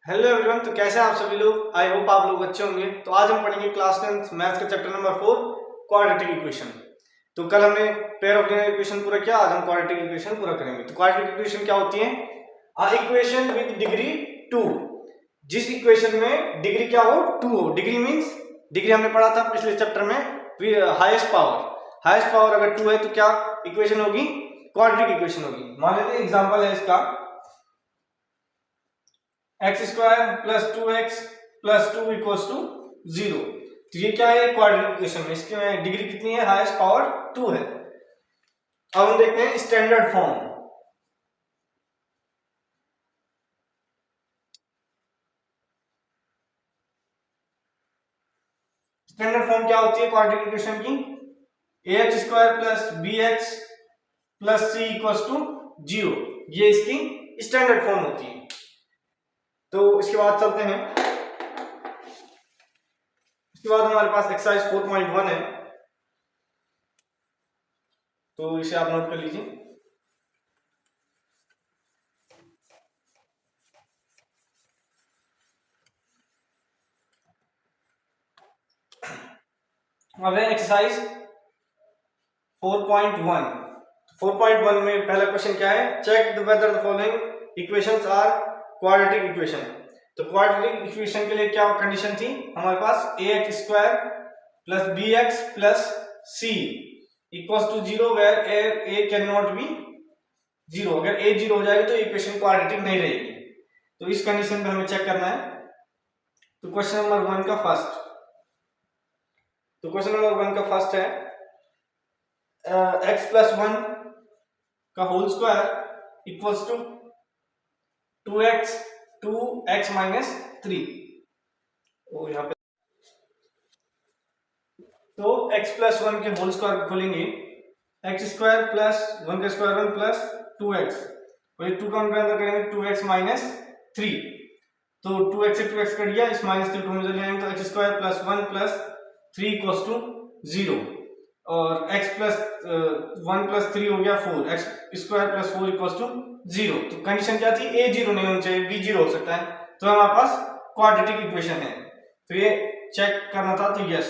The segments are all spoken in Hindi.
Hello everyone. तो कैसे हैं आप सभी लोग? आई होप आप लोग अच्छे होंगे। तो आज हम पढ़ेंगे क्लास 10 मैथ्स का चैप्टर नंबर 4 क्वाड्रेटिक इक्वेशन। तो कल हमने पेयर ऑफ लीनियर इक्वेशन पूरा किया, आज हम क्वाड्रेटिक इक्वेशन पूरा करेंगे। तो क्वाड्रेटिक इक्वेशन क्या होती है? अ इक्वेशन विद डिग्री 2। जिस इक्वेशन में डिग्री क्या हो? 2 हो। डिग्री मींस डिग्री हमने पढ़ा था पिछले चैप्टर में, हाईएस्ट पावर। हाईएस्ट पावर अगर 2 है तो क्या इक्वेशन होगी? क्वाड्रेटिक इक्वेशन होगी। मान लीजिए एग्जांपल है इसका x square plus 2x plus 2 equals to 0। तो ये क्या है? क्वाड्रेटिक इक्वेशन में इसकी डिग्री कितनी है? हाईएस्ट पावर 2 है। अब हम देखते हैं स्टैंडर्ड फॉर्म। स्टैंडर्ड फॉर्म क्या होती है क्वाड्रेटिक इक्वेशन की? ax square plus bx plus c equals to 0। ये इसकी स्टैंडर्ड फॉर्म होती है। तो इसके बाद चलते हैं। इसके बाद हमारे पास एक्सरसाइज 4.1 है, तो इसे आप नोट कर लीजिए। अब है एक्सरसाइज 4.1। 4.1 में पहला क्वेश्चन क्या है? Check whether the following equations are quadratic equation. तो क्वाड्रेटिक इक्वेशन के लिए क्या कंडीशन थी हमारे पास? ax square plus bx plus c equals to 0 where a can not be 0। अगर a 0 हो जाएगा तो इक्वेशन क्वाड्रेटिक नहीं रहेगी। तो इस कंडीशन पे हमें चेक करना है। तो क्वेश्चन नंबर 1 का फर्स्ट है x प्लस 1 का whole square equals to 2x minus 3। तो यहाँ पे तो x प्लस 1 के होल स्क्वायर खोलेंगे, एक्स स्क्वायर प्लस 1 का स्क्वायर 1 प्लस 2x, और 2 का अंदर करेंगे 2x माइनस 3। तो 2x से 2x कट गया, इस माइनस 3 को हम ले आएंगे तो x square plus 1 plus 3 equals to 0, और x प्लस 1 प्लस 3 हो गया 4, x square plus 4 equals to 0। तो कंडीशन क्या थी? a 0 नहीं होना चाहिए, b 0 हो सकता है। तो हमारे पास क्वाड्रेटिक इक्वेशन है, तो ये चेक करना था। तो यस,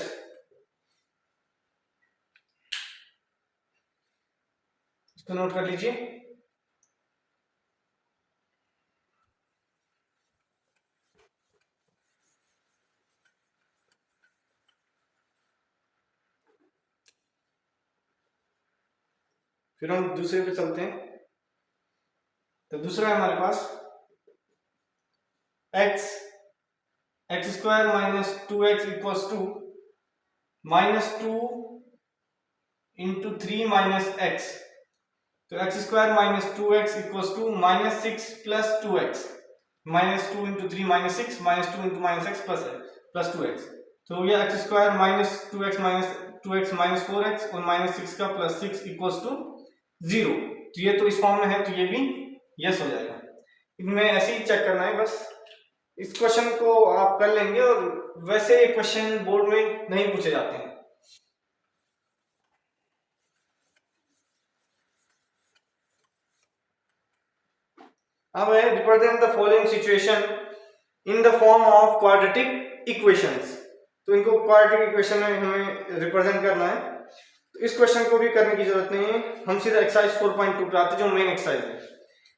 इसको नोट कर लीजिए। फिर हम दूसरे पे चलते हैं। तो दूसरा है हमारे पास x square minus 2x equals to minus 2 into 3 minus x. तो x square minus 2x equals to minus 6 plus 2x, minus 2 into 3 minus 6, minus 2 into minus x plus 2x। तो ये x square minus 2x minus 4x और माइनस 6 का प्लस 6 इक्वल्स टू 0। तो ये तो इस फॉर्म में है, तो ये भी यस हो जाएगा। इनमें ऐसे ही चेक करना है बस। इस क्वेश्चन को आप कर लेंगे, और वैसे क्वेश्चन बोर्ड में नहीं पूछे जाते हैं। अब है represent the following situation in the form of quadratic equations. तो इनको क्वाड्रेटिक इक्वेशन में हमें रिप्रेजेंट करना है। तो इस क्वेश्चन को भी करने की जरूरत नहीं है, हम सीधा एक्सरसाइज 4.2 पे आते हैं, जो मेन एक्सरसाइज है।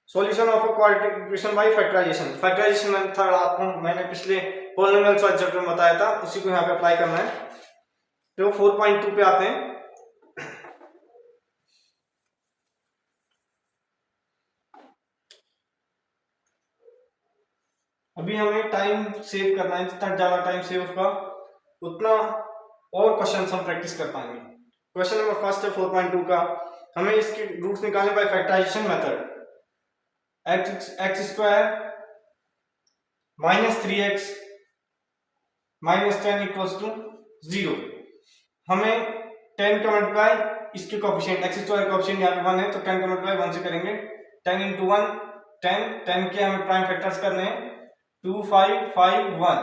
Solution of a quadratic equation by factorisation. Factorisation method आपको मैंने पिछले पॉलिनोमियल सॉल्व चैप्टर में बताया था, उसी को यहाँ पे अप्लाई करना है। तो 4.2 पे आते हैं। अभी हमें टाइम सेव करना है, जितना ज्यादा टाइम सेव होगा उतना और क्वेश्चन हम प्रैक्टिस कर पाएंगे। क्वेश्चन नंबर फर्स्ट है 4.2 का। हमें इसके रूट्स निकालने by factorisation method. X square minus 3x minus 10 equals to 0। हमें 10 का मल्टीप्लाई इसके कोएफिशिएंट एक्स स्क्वायर का कोएफिशिएंट यहाँ पे 1 है, तो 10 का मल्टीप्लाई 1 से करेंगे। 10 इंटू 1 10 के हमें प्राइम फैक्टर्स करने हैं 2 5 5 1।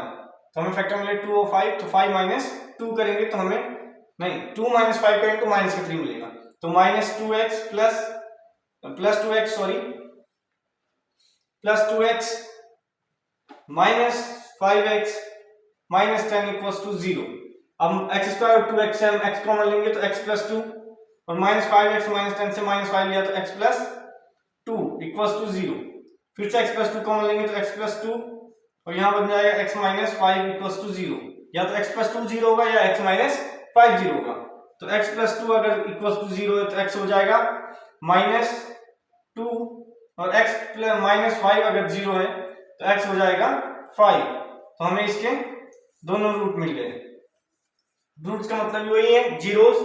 तो हमें फैक्टर मिले 2 और 5, तो 5 माइनस 2 करेंगे तो हमें नहीं 2 माइनस 5 करेंगे तो माइनस का 3 मिलेगा। तो minus 2x plus 2x minus 5x minus 10 equals to 0। अब एक्स स्क्वायर और 2x से हम x कॉमन लेंगे तो x प्लस 2, और माइनस 5x माइनस 10 से माइनस 5 लिया तो x प्लस 2 इक्वल्स टू 0। फिर से x प्लस 2 कॉमन लेंगे तो x प्लस 2, और यहाँ बन जाएगा x माइनस 5 इक्वल्स टू 0। या तो x प्लस 2 0 होगा या x माइनस 5 0 होगा। तो x प्लस 2 अगर इक्वल्स टू 0 है तो x हो जाएगा माइनस 2, और x प्लस माइनस 5 अगर 0 है तो x हो जाएगा 5। तो हमें इसके दोनों रूट मिल गए। रूट्स का मतलब वही है जीरोस,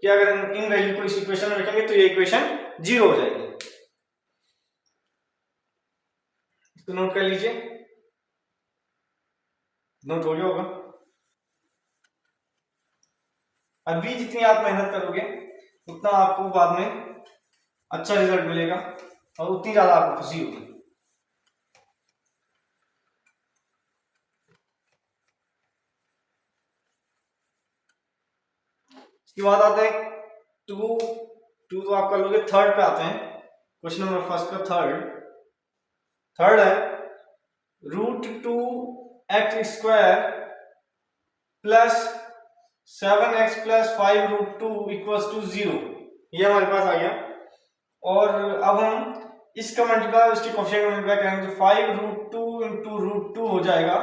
कि अगर हम इन वैल्यू को इस इक्वेशन में रखेंगे तो ये इक्वेशन 0 हो जाएगी। इसको नोट कर लीजिए, नोट हो गया होगा। अभी जितनी आप मेहनत करोगे उतना आपको बाद में अच्छा रिजल्ट मिलेगा और उतनी ज्यादा आपको खुशी होगी। इसके बाद आते हैं टू तो आप कर लोगे। थर्ड पे आते हैं, क्वेश्चन नंबर फर्स्ट का थर्ड है √2x² plus 7x plus 5√2 equals to 0। ये हमारे पास आ गया। और अब हम इसका मल्टीप्लाई इसके कोएफिशिएंट में मल्टीप्लाई करेंगे तो 5√2 इंटू √2 हो जाएगा।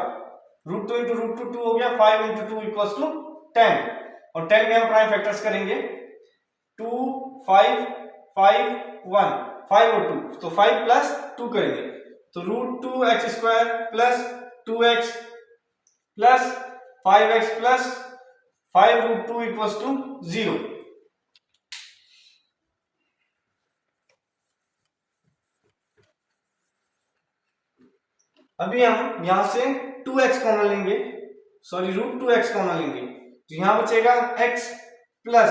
√2 इंटू √2 2 हो गया, 5 इंटू 2 इक्वल्स टू 10, और 10 के हम प्राइम फैक्टर्स करेंगे 2 5 5 1 5 और 2, तो 5 प्लस 2 करेंगे तो √2x² plus 2x plus 5x plus 5√2 equals to 0। अभी हम यहां से 2x कॉमन लेंगे, सॉरी √2x कॉमन लेंगे, तो यहां बचेगा x प्लस,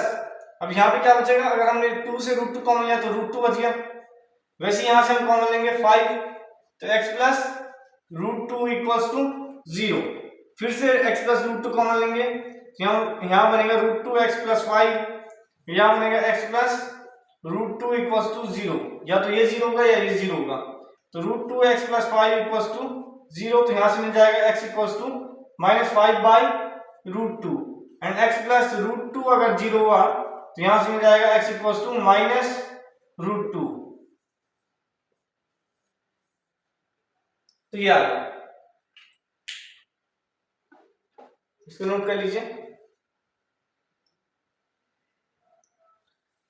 अब यहां पे क्या बचेगा, अगर हमने 2 से √2 कॉमन लिया तो √2 बच गया। वैसे यहां से हम कॉमन लेंगे 5, तो x प्लस √2 इक्वल्स टू 0। फिर से x प्लस √2 कॉमन लेंगे, तो यहां बनेगा √2x प्लस 5, यहां बनेगा x प्लस √2 इक्वल्स टू 0। या तो ये 0 होगा या ये 0 होगा, तो √2x प्लस 5 इक्वल्स टू 0। तो यहां से मिल जाएगा x equals to -5 by √2, and x plus √2 अगर 0 हुआ तो यहां से मिल जाएगा x इक्वल्स टू -√2। तो ये आ गया, इसको नोट कर लीजिए।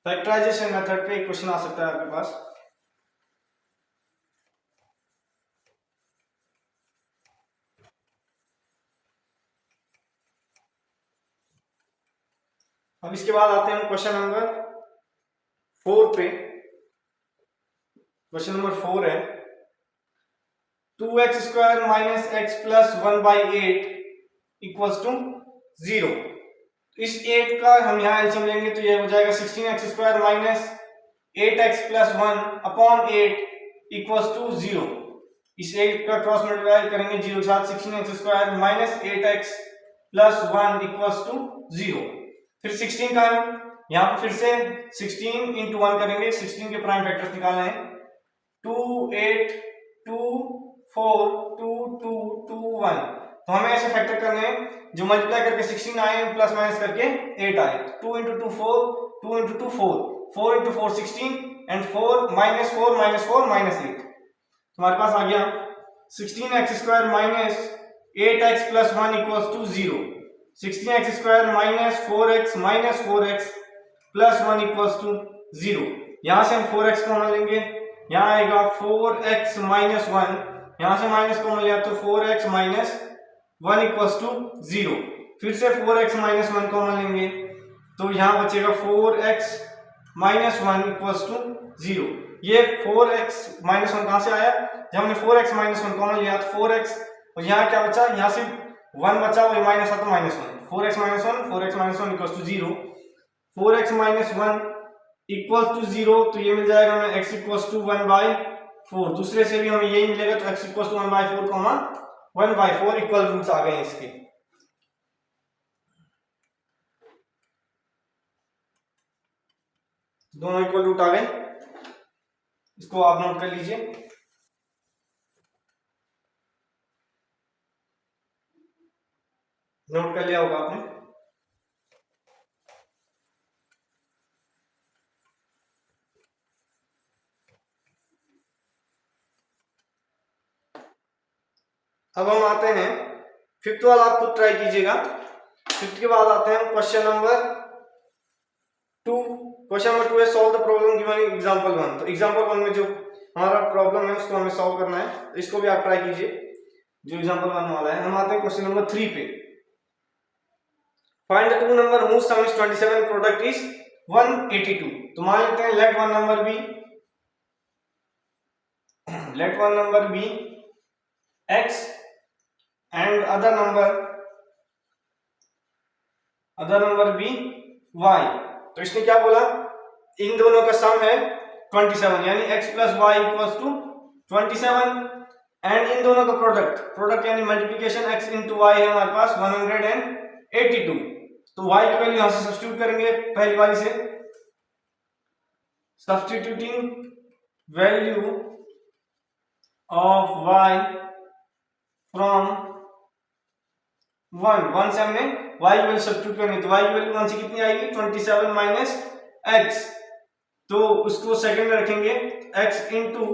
फैक्टराइजेशन मेथड पे क्वेश्चन आ सकता है आपके पास। अब इसके बाद आते हैं क्वेश्चन नंबर 4 पे। क्वेश्चन नंबर 4 है 2x² minus x plus 1/8 equals to 0। इस 8 का हम यहाँ एलसीएम लेंगे तो ये हो जाएगा 16x² minus 8x plus 1 upon 8 equals to 0। इस 8 का क्रॉस मल्टीप्लाई करेंगे 0 के साथ, 16x² minus 8x plus 1 equals to 0। फिर 16 का हम यहाँ पे फिर से 16 इंटू 1 करेंगे, 16 के प्राइम फैक्टर्स निकालने हैं 2 8 2 4 2 2 2 1। तो हमें ऐसे फैक्टर करने हैं जो मल्टीप्लाई करके 16 आए प्लस माइनस करके 8 आए। 2 into 2 4, 2 into 2 4, 4 into 4 16, and 4 minus 4 minus 4 minus 8। हमारे पास आ गया 16x² minus 8x plus 1 equals to 0। 16x² minus 4x plus 1 equals to 0। यहां से हम 4x कॉमन लेंगे, यहां आएगा 4x माइनस 1, यहां से माइनस कॉमन लिया तो 4x माइनस 1 इक्वल्स टू 0। फिर से 4x माइनस 1 कॉमन लेंगे तो यहां बचेगा 4x माइनस 1 इक्वल्स टू 0। ये 4x माइनस 1 कहां से आया, जब हमने 4x माइनस 1 कॉमन लिया तो 4x, और यहाँ क्या बचा, यहाँ से 1 बचा और माइनस था तो -1, 4x minus 1 4x minus 1 equals to 0। 4x minus 1 equals to 0, तो ये मिल जाएगा हमें x इक्वल्स टू 1/4। दूसरे से भी हमें यही मिलेगा, तो x equals to 1/4, 1/4 equal roots आ गए हैं इसके। दोनों इक्वल रूट आ गए, इसको आप नोट कर लीजिए। नोट कर लिया होगा आपने। अब हम आते हैं फिफ्थ वाला, आप खुद ट्राई कीजिएगा। फिफ्थ के बाद आते हैं क्वेश्चन नंबर 2। क्वेश्चन नंबर 2 है solve the problem given in example 1। तो एग्जांपल 1 में जो हमारा प्रॉब्लम है उसको हमें सॉल्व करना है, तो इसको भी आप ट्राई कीजिए जो एग्जांपल 1 वाला है। हम आते हैं क्वेश्चन नंबर 3 पे। Find the two number whose sum is 27 product is 182। तो मान लेते हैं let one number be x and other number be y। तो इसने क्या बोला, इन दोनों का सम है 27 यानी x plus y equals to 27, and इन दोनों का प्रोडक्ट यानी मल्टीप्लिकेशन x इंटू वाई है हमारे पास 182। तो y की वैल्यू यहां से सब्स्टिट्यूट करेंगे पहली वाली से, substituting value of y from 1 से हमने y की वैल्यू सब्स्टिट्यूट करनी, तो y की वैल्यू 1 से कितनी आएगी 27 माइनस x। तो उसको सेकंड में रखेंगे, x into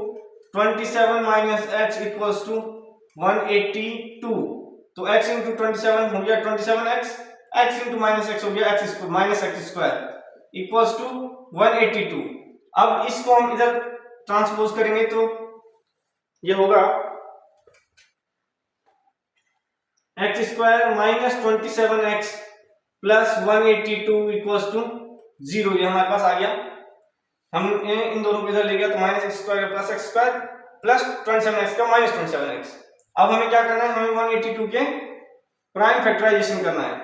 27 minus x equals to 182। तो x इंटू 27 हो गया 27x, x into minus x हो गया x minus x square equals to 182। अब इसको हम इधर ट्रांसपोज करेंगे तो ये होगा x square minus 27x plus 182 equals to 0। ये हमारे पास आ गया, हम इन दोनों को इधर ले गया तो minus x square plus x square plus 27x का माइनस 27x। अब हमें क्या करना है, हमें 182 के प्राइम फैक्टराइजेशन करना है।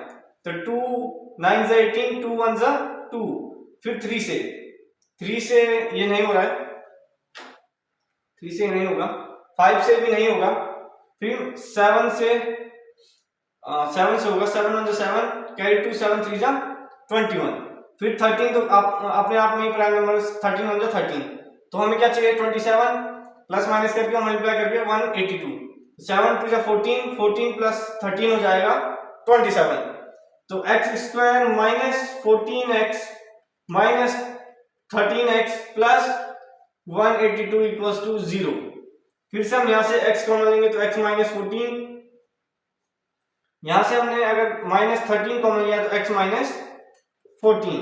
तो 2 9 से 18, 2 1 से 2, फिर 3 से ये नहीं हो रहा है, 3 से नहीं होगा, 5 से भी नहीं होगा, फिर 7 से होगा, 7 1 7 कैरी 2 7 3 जा 21, फिर 13 तो आप अपने आप में ही प्राइम नंबर 13 1 जा 13। तो हमें क्या चाहिए 27 प्लस माइनस करके मल्टीप्लाई करके 182, 7 2 जा 14, 14 प्लस 13 हो जाएगा 27। तो x square minus 14x minus 13x plus 182 equals to 0। फिर से हम यहां से x कॉमन लेंगे तो x माइनस 14, यहां से हमने अगर माइनस 13 कॉमन लिया तो x माइनस 14,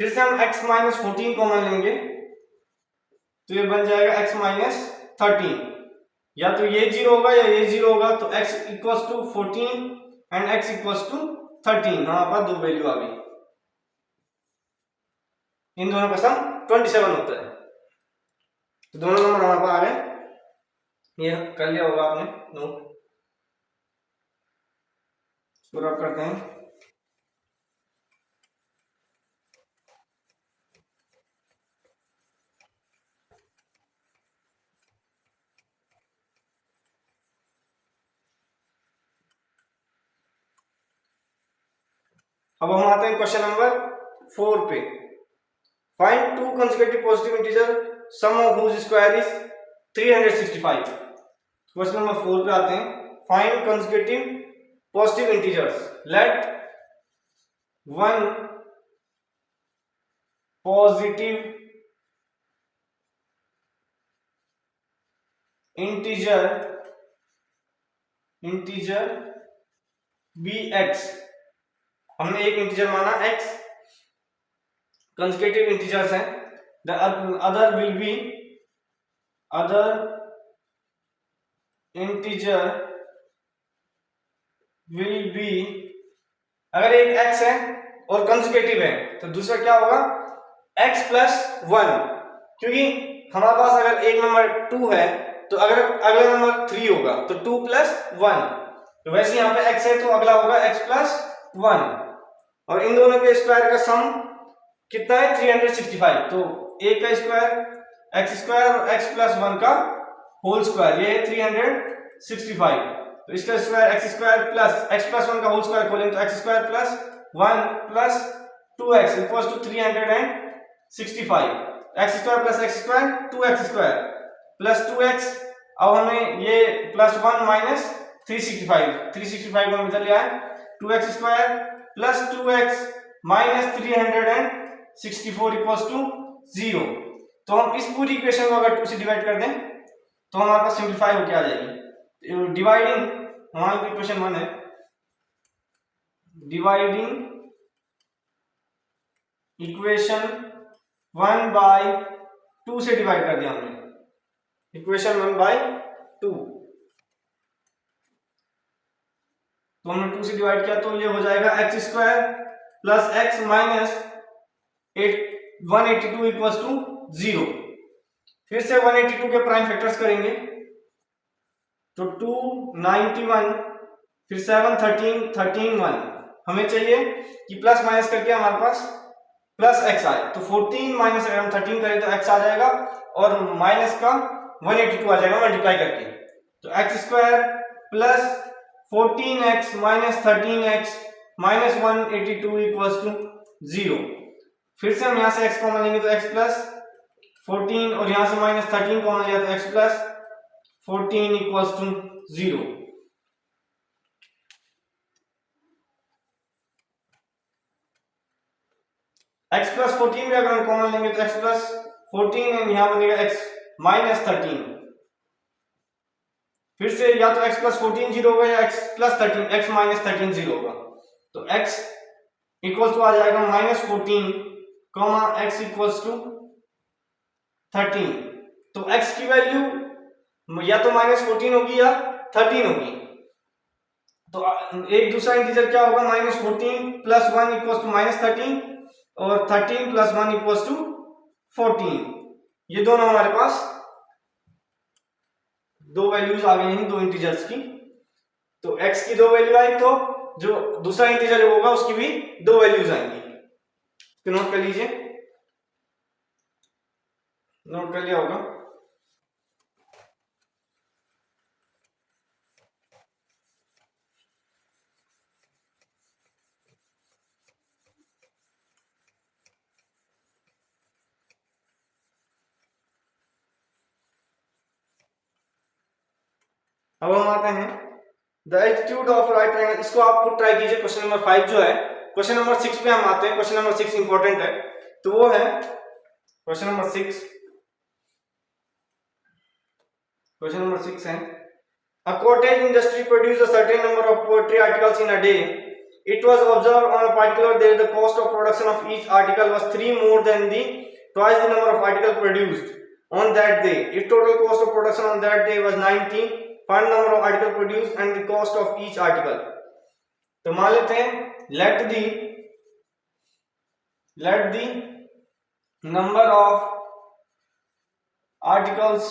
फिर से हम x माइनस 14 कॉमन लेंगे तो ये बन जाएगा x माइनस 13। या तो ये 0 होगा या ये 0 होगा, तो x equals to 14 and x equals to 13। हमारे पास दो वैल्यू आ गई, इन दोनों का सम 27 होता है। तो दोनों नंबर हमारे पास आ गए, ये कर लिया होगा आपने नोट। पूरा करते हैं। अब हम आते हैं क्वेश्चन नंबर 4 पे। Find two consecutive positive integer sum of whose square is 365। Question number 4 पे आते हैं। Find consecutive positive integers, let one positive integer be x. हमने एक इंटीजर माना x, कंसेक्यूटिव इंटीजर्स हैं। The other integer will be, अगर एक x है और कंसेक्यूटिव है तो दूसरा क्या होगा x प्लस 1, क्योंकि हमारे पास अगर एक नंबर 2 है तो अगर अगला नंबर 3 होगा तो 2 प्लस 1, तो वैसे यहाँ पे x है तो अगला होगा x प्लस 1, और इन दोनों के स्क्वायर का सम कितना है 365। तो एक का स्क्वायर x स्क्वायर और x प्लस 1 का होल स्क्वायर, ये है 365। तो इसका square x square plus x plus 1 का होल स्क्वायर खोलेंगे तो x square plus 1 plus 2x equals to 365। x square plus x square 2x square, plus 2x, अब हमें ये प्लस 1 माइनस 365 को हम इधर ले आए, 2x² plus 2x minus 364 equals to 0। तो हम इस पूरी इक्वेशन को अगर 2 से डिवाइड कर दें तो हमारे पास सिंप्लीफाई होकर आ जाएगी। डिवाइडिंग हमारी इक्वेशन 1 है, डिवाइडिंग इक्वेशन 1 बाय 2 से डिवाइड कर दिया हमने, इक्वेशन 1 बाय 2, तो हमने 2 से डिवाइड किया तो ये हो जाएगा x² plus x minus 182 equals to 0। फिर से 182 के प्राइम फैक्टर्स करेंगे तो 2 91, फिर 7 13 13 1, हमें चाहिए कि प्लस माइनस करके हमारे पास प्लस x आए, तो 14 माइनस अगर हम 13 करें तो x आ जाएगा और माइनस का 182 आ जाएगा मल्टीप्लाई करके, तो x² plus 14x minus 13x minus 182 equals to 0। फिर से हम यहां से x कॉमन लेंगे तो x प्लस 14 और यहां से माइनस 13 कॉमन लिया तो x plus 14 equals to 0। x plus 14 भी अगर हम कॉमन लेंगे तो x प्लस 14 एंड यहां बनेगा x माइनस 13। फिर से या तो x प्लस 14 0 होगा या x प्लस 13 x माइनस 13 0 होगा, तो x इक्वल्स टू आ जाएगा minus 14 comma x equals to 13। तो x की वैल्यू या तो माइनस 14 होगी या 13 होगी, तो एक दूसरा इंटीजर क्या होगा, minus 14 plus 1 equals to minus 13 और 13 प्लस 1 इक्वल्स टू 14। ये दोनों हमारे पास दो वैल्यूज आ गई हैं दो इंटीजर्स की, तो x की दो वैल्यू आई तो जो दूसरा इंटीजर होगा उसकी भी दो वैल्यूज आएंगी। तो नोट कर लीजिए, नोट कर लिया होगा। अब हम आते हैं the altitude of right triangle, इसको आप खुद ट्राई कीजिए। क्वेश्चन नंबर 5 जो है, क्वेश्चन नंबर 6 पे हम आते हैं। क्वेश्चन नंबर 6 इंपॉर्टेंट है, तो वो है क्वेश्चन नंबर 6। क्वेश्चन नंबर 6 है, a cottage industry produces a certain number of poetry articles in a day. It was observed on a particular day the cost of production of each article was 3 more than the twice the number of articles produced on that day. If total cost of production on that day was 90, find number of articles produced and the cost of each article. तो मान लेते हैं let the number of articles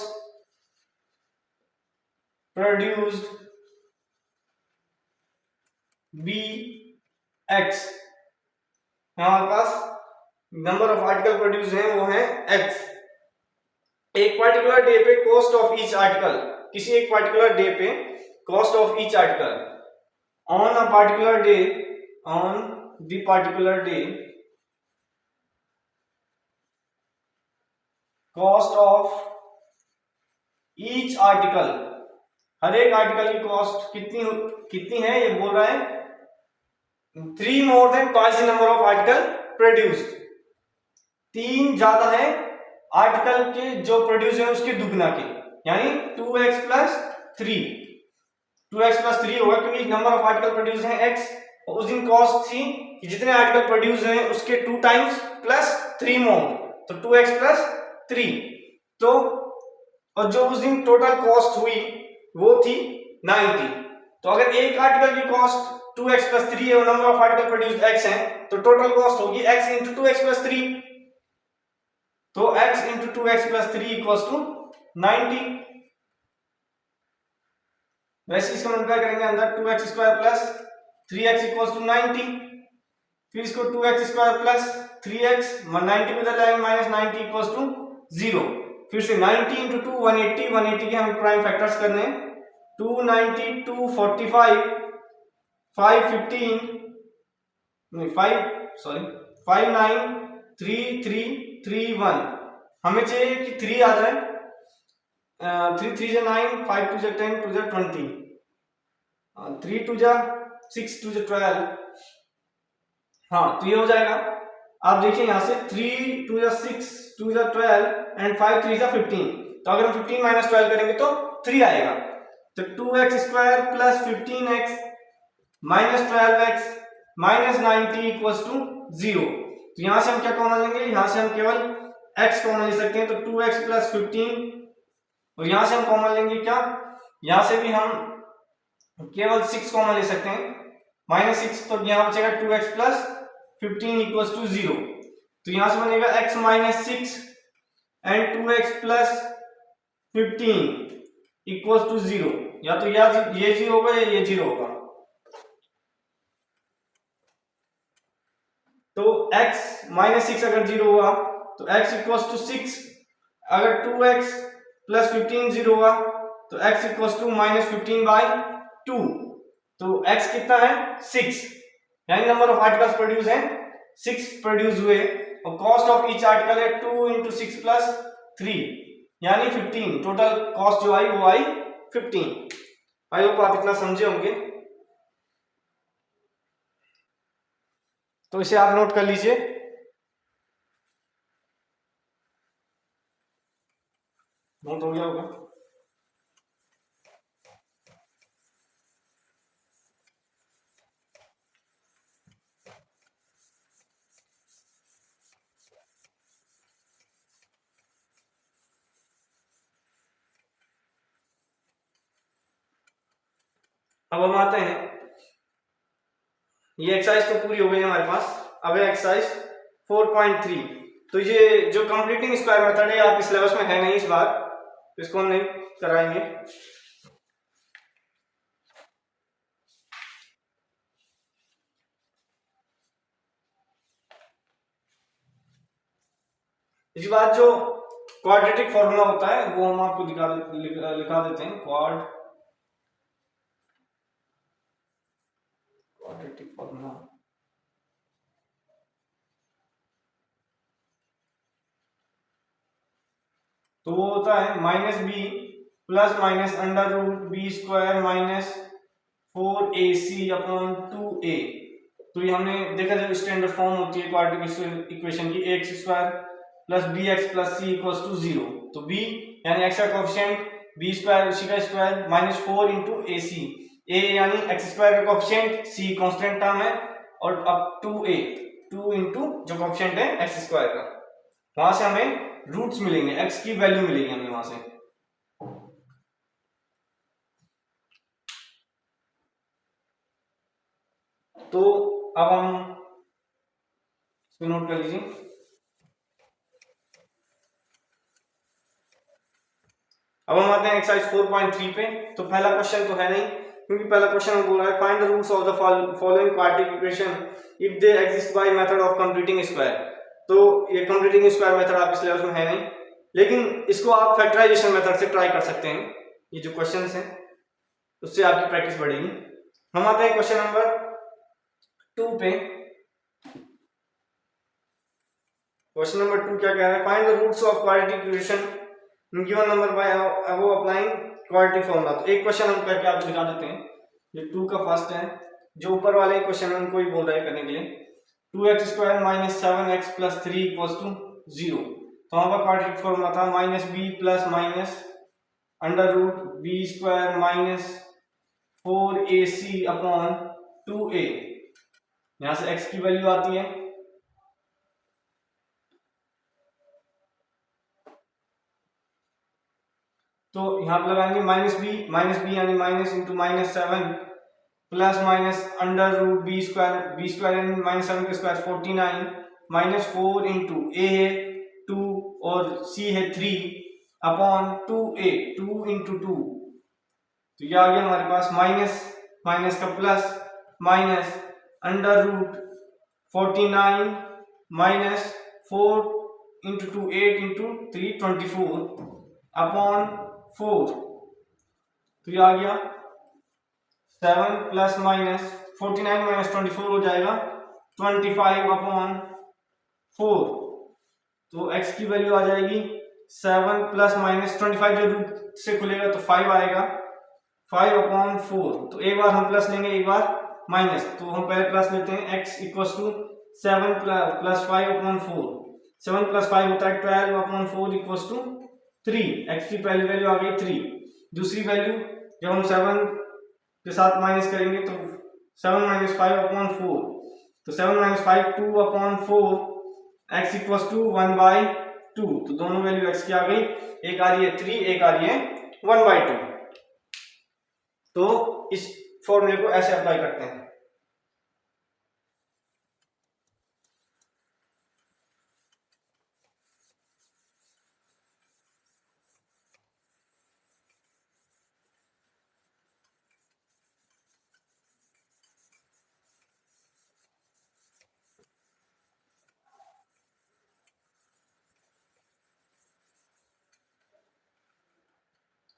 produced be x। हमारे पास नंबर ऑफ आर्टिकल प्रोड्यूस हैं वो है x। एक पर्टिकुलर डे पे कॉस्ट ऑफ ईच आर्टिकल, किसी एक पर्टिकुलर डे पे cost of each article on a particular day, on the particular day cost of each article, हर एक आर्टिकल की कॉस्ट कितनी है ये बोल रहा है 3 more than twice the number of article produced। 3 ज्यादा है आर्टिकल के जो प्रोड्यूस है उसके दुगना के, यानी 2x प्लस 3, 2x प्लस 3 होगा क्योंकि नंबर ऑफ आर्टिकल प्रोड्यूस है x और उस दिन कॉस्ट थी कि जितने आर्टिकल प्रोड्यूस हैं उसके 2 टाइम्स प्लस 3 मोर, तो 2x प्लस 3। तो और जो उस दिन टोटल कॉस्ट हुई वो थी 90। तो अगर एक आर्टिकल की कॉस्ट 2x प्लस 3 है और number of article produced x है तो टोटल कॉस्ट होगी x इंटू 2x प्लस 3, तो x into 2x plus 3 equals to 90। वैसे इसको मल्टीप्लाई करेंगे अंदर 2x square plus 3x equals to 90, फिर इसको 2x स्क्वायर प्लस 3x 90 में डालेंगे माइनस 90 इक्वल्स टू 0। फिर से 90 इंटू 2 180, 180 के हम प्राइम फैक्टर्स करने हैं 290 245 515 नहीं 593331, हमें चाहिए कि 3 आ जाए 3 3 जा 9, 5 2 जा 10, 2 जा 20, 3 2 जा 6, 2 जा 12। हाँ, तो ये हो जाएगा। आप देखिए यहाँ से 3 2 जा 6, 2 जा 12 एंड 5 3 जा 15। तो अगर हम 15 माइनस 12 करेंगे तो 3 आएगा। तो 2x square plus 15x minus 12x minus 90 equals to 0। तो यहां से हम क्या कॉमन लेंगे, यहां से हम केवल x कॉमन ले सकते हैं, तो 2x प्लस 15। और यहां से हम कॉमन लेंगे क्या, यहां से भी हम केवल 6 कॉमन ले सकते हैं, माइनस 6। तो यहां बचेगा 2x प्लस 15 इक्वल्स टू 0। तो यहां से बनेगा x minus 6 and 2x plus 15 equals to 0। या तो ये 0 होगा या ये 0 होगा। तो x माइनस 6 अगर 0 हुआ तो x इक्वल्स टू 6। अगर 2x प्लस 15 0 हुआ तो x equals to minus 15 by 2। तो x कितना है 6, यानी नंबर ऑफ आर्टिकल्स प्रोड्यूस है 6 प्रोड्यूस हुए, और कॉस्ट ऑफ ईच आर्टिकल है 2 इंटू 6 प्लस 3 यानी 15। टोटल कॉस्ट जो आई वो आई 15। आई होप आप इतना समझे होंगे। तो इसे आप नोट कर लीजिए। नोट हो गया होगा। अब हम आते हैं, ये एक्सरसाइज तो पूरी हो गई हमारे पास। अब है एक्सरसाइज 4.3। तो ये जो कंप्लीटिंग स्क्वायर मेथड है आपके सिलेबस में है नहीं इस बार, इसको हम नहीं कराएंगे। इस बार जो क्वाड्रेटिक फॉर्मूला होता है वो हम आपको लिखा देते हैं। क्वाड्रेटिक फॉर्मूला तो वो होता है minus b plus minus under root b square minus 4ac upon 2a। तो ये हमने देखा जब स्टैंडर्ड फॉर्म होती है क्वाड्रेटिक इक्वेशन की, x square plus b x plus c equals to 0। तो b यानी x का कोएफिशिएंट b स्क्वायर उसी का square minus 4 into a c, a यानी x स्क्वायर का कोएफिशिएंट, c कांस्टेंट टर्म है, और अब 2a 2 इंटू जो कोएफिशिएंट है x स्क्वायर का, वहां से हमें रूट्स मिलेंगे, x की वैल्यू मिलेगी हमें वहां से। तो अब हम इसको नोट कर लीजिए। अब हम आते हैं एक्सरसाइज 4.3 पे। तो पहला क्वेश्चन तो है नहीं, क्योंकि पहला क्वेश्चन बोल रहा है find the roots of the following quadratic equation if they exist by method of completing square. तो ये कंप्लीटिंग स्क्वायर मेथड आपके सिलेबस में है नहीं, लेकिन इसको आप फैक्टराइजेशन मेथड से ट्राई कर सकते हैं। ये जो क्वेश्चंस हैं उससे आपकी प्रैक्टिस बढ़ेगी। हम आते हैं क्वेश्चन नंबर 2 पे। क्वेश्चन नंबर 2 क्या कह रहा है, find the roots of quadratic equation given number by above applying quadratic formula. तो एक क्वेश्चन हम करके आपको दिखा देते हैं। ये 2 का फर्स्ट है, जो ऊपर वाले क्वेश्चन में उनको ही बोल रहा है करने के लिए। 2x square minus 7x plus 3 equals to 0। तो हमारा क्वाड्रेटिक फॉर्मूला था minus b plus minus under root b square minus 4ac upon 2a। यहां से x की वैल्यू आती है, तो यहां पर लगाएंगे माइनस बी यानी minus into minus 7 plus minus under root b square यानी माइनस 7 का स्क्वायर 49 माइनस 4 इंटू ए है 2 और सी है 3 अपॉन 2a 2 इंटू 2। तो ये आ गया हमारे पास माइनस माइनस का plus minus under root 49 minus 4 into 2 8 into 3 24 upon 4। तो ये आ गया 7 प्लस माइनस 49 माइनस 24 हो जाएगा 25 अपॉन 4। तो x की वैल्यू आ जाएगी 7 प्लस माइनस 25 जो रूट से खुलेगा तो 5 आएगा, 5/4। तो एक बार हम प्लस लेंगे, एक बार माइनस। तो हम पहले प्लस लेते हैं, x equals to 7 plus 5/4। 7 plus 5 होता है 12/4 इक्वल्स टू 3। x की पहली वैल्यू आ गई 3। दूसरी वैल्यू जब हम 7 के साथ माइनस करेंगे तो 7 माइनस 5/4, तो 7 माइनस 5 2/4, x इक्वल्स टू 1/2। तो दोनों वैल्यू x की आ गई, एक आ रही है 3, एक आ रही है 1/2। तो इस फॉर्मूले को ऐसे अप्लाई करते हैं।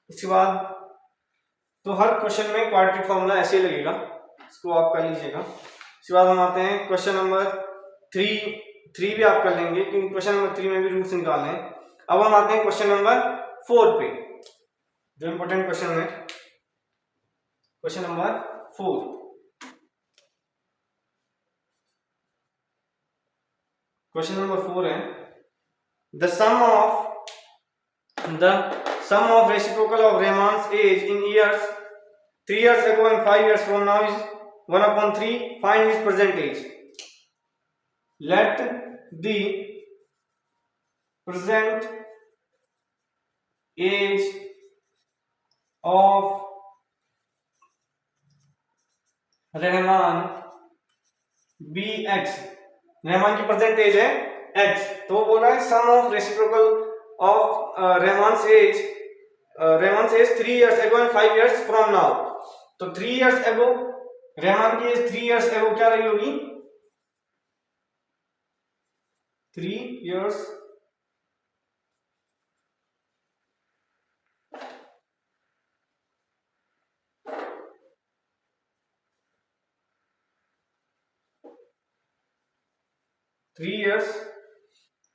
इसके बाद तो हर क्वेश्चन में क्वाड्रेटिक फॉर्मूला ऐसे ही लगेगा, इसको आप कर लीजिएगा। इसके बाद हम आते हैं क्वेश्चन नंबर 3 भी आप कर लेंगे क्योंकि क्वेश्चन नंबर 3 में भी रूट्स निकालने हैं। अब हम आते हैं क्वेश्चन नंबर 4 पे, जो इंपॉर्टेंट क्वेश्चन है। क्वेश्चन नंबर 4, क्वेश्चन नंबर 4 है the sum of reciprocal of Raymond's age in years 3 years ago and 5 years from now is 1/3. Find his present age. Let the present age of Rahman be x। Rahman की प्रेजेंट एज है x, तो बोल रहा है sum of reciprocal of Rahman's age 3 years ago and 5 years from now। तो 3 years ago रहमान की एज 3 years ago क्या रही होगी? 3 years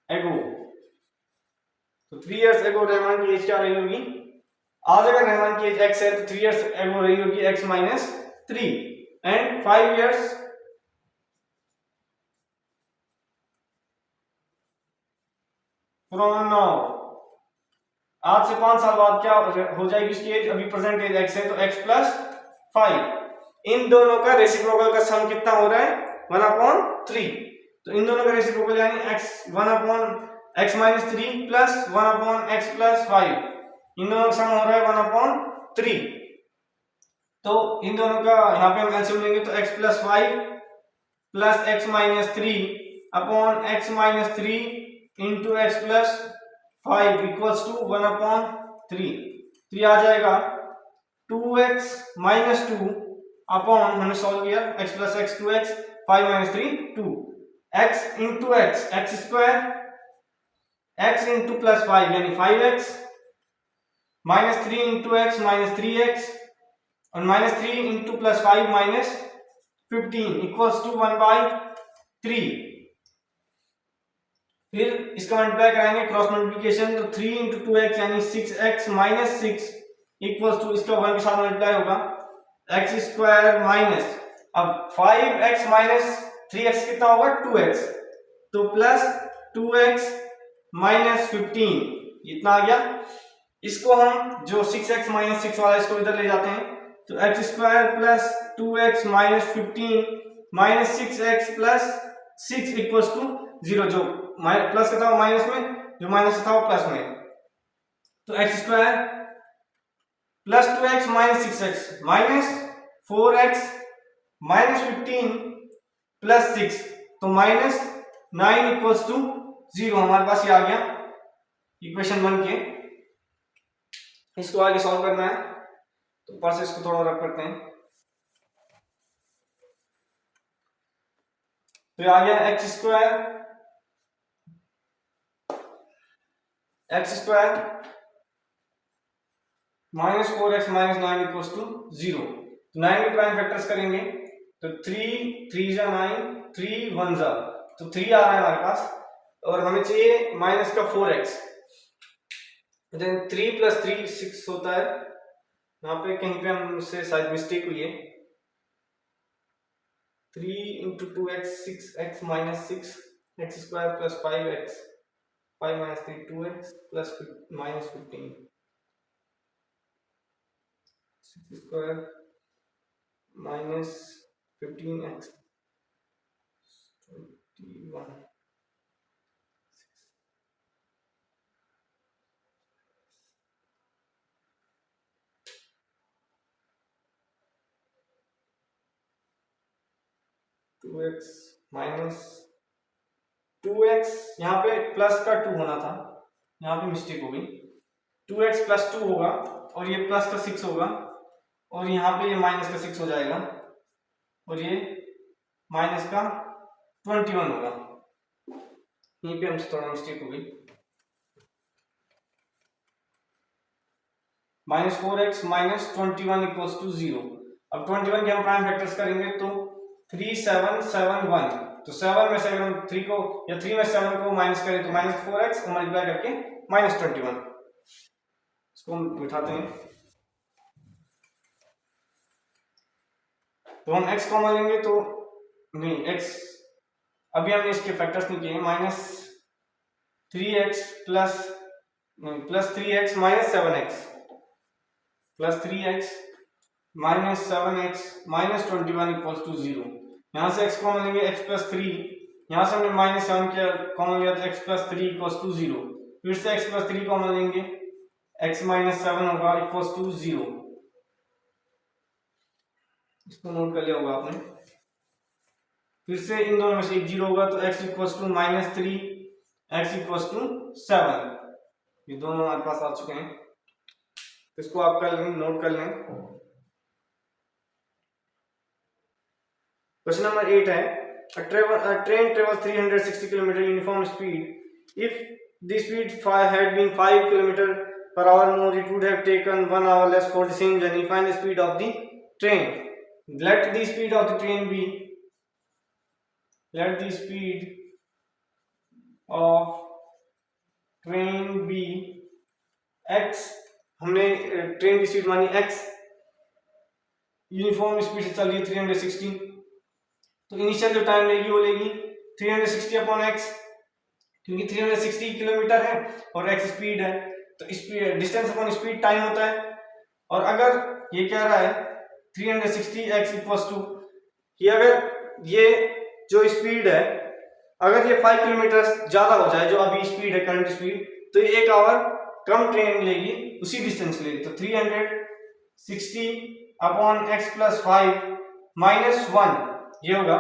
ago। तो 3 years ago रहमान की एज क्या रही होगी? आज अगर रहमान की एज x है तो 3 years ago रही होगी x minus 3 and 5 years from now. आज से 5 साल बाद क्या हो जाएगी उसकी एज? अभी प्रेजेंट एज x है तो x प्लस 5। इन दोनों का रेसिप्रोकल का सम कितना हो रहा है? 1/3। तो इन दोनों का रेसिप्रोकल यानी x 1/x minus 3 plus 1/x plus 5, इन दोनों का सम हो रहा है 1/3। तो इन दोनों का यहाँ पे हम एलसीएम लेंगे तो x plus 5 plus x minus 3 upon x minus 3 into x plus 5 equals to 1/3। तो ये आ जाएगा 2x माइनस 2 अपॉन, हमने सॉल्व किया, x plus x 2x, 5 minus 3 2, x into x square, x into plus 5 यानी 5x, minus 3 into x minus 3x, और minus 3 into plus 5 minus 15 equals to 1/3। फिर इसका मल्टीप्लाई कराएंगे, क्रॉस मल्टीप्लिकेशन, तो 3 इंटू 2x यानी 6x माइनस 6 इक्वल्स टू, इसका 1 के साथ मल्टीप्लाई होगा, x स्क्वायर माइनस, अब 5x माइनस 3x कितना होगा? 2x, तो प्लस 2x माइनस 15, इतना आ गया। इसको हम जो 6x माइनस 6 वाला इसको इधर ले जाते हैं, तो x square plus 2x minus 15 minus 6x plus 6 equals to 0। जो प्लस का था वो माइनस में, जो माइनस था वो प्लस में, तो x square plus 2x minus 6x minus 4x minus 15 plus 6, तो माइनस 9 इक्वल्स टू 0। हमारे पास ये आ गया इक्वेशन 1 के। इसको आगे सॉल्व करना है तो ऊपर से इसको थोड़ा रख करते हैं, तो ये आ गया x square minus 4x minus 9 equals to 0। तो 9 के प्राइम फैक्टर्स करेंगे तो 3 जा 9, 3 1 जा, तो 3 आ रहा है हमारे पास, और हमें चाहिए माइनस का 4x। देन 3 + 3 6 होता है। यहाँ पे कहीं पे हमसे शायद मिस्टेक हुई है। 3 × 2x 6x - 6 x² + 5x 5 - 3 2x + -15 6² - 15x 21 2x - 2x, यहाँ पे प्लस का 2 होना था, यहाँ पे मिस्टेक हो गई। 2x + 2 होगा और ये प्लस का 6 होगा और यहाँ पे ये माइनस का 6 हो जाएगा और ये माइनस का 21 होगा। यहीं पे हमसे थोड़ा मिस्टेक हो गई। -4x - 21 = 0। अब 21 के हम प्राइम फैक्टर्स करेंगे तो 3 7 7 1, तो 7 में से अगर हम 3 को या 3 में 7 को माइनस करें तो -4x और मल्टीप्लाई करके -21। इसको हम बिठाते हैं तो हम x कॉमन लेंगे तो नहीं, x अभी हमने इसके फैक्टर्स नहीं किए। -3x plus 3x - 7x +3x - 7x - 21 = 0। यहाँ से x कॉमन लेंगे, x + 3, यहाँ से हमने -7 किया कॉमन लिया तो x + 3 = 0। फिर से x + 3 कॉमन लेंगे, x - 7 होगा = 0। इसको नोट कर लिया होगा आपने। फिर से इन दोनों में से एक 0 होगा तो x = -3, x = 7। ये दोनों हमारे पास आ चुके हैं, इसको आप कर लें, नोट कर लें। क्वेश्चन नंबर 8 है a train travels 360 km uniform speed if the speed had been 5 km/h more it would have taken 1 hour less for the same journey. Find the speed of the train. Let the speed of the train be x। हमने ट्रेन की स्पीड मानी x, यूनिफॉर्म स्पीड से चल रही है 360, तो इनिशियल जो टाइम लेगी वो लेगी 360/x, क्योंकि 360 किलोमीटर है और x स्पीड है तो speed distance upon speed time होता है। और अगर ये कह रहा है 360x = ये अगर ये जो स्पीड है अगर ये 5 किलोमीटर ज्यादा हो जाए जो अभी स्पीड है करंट स्पीड, तो ये 1 आवर कम ट्रेन लेगी, उसी डिस्टेंस लेगी। तो 360/x + 5 - 1 ये होगा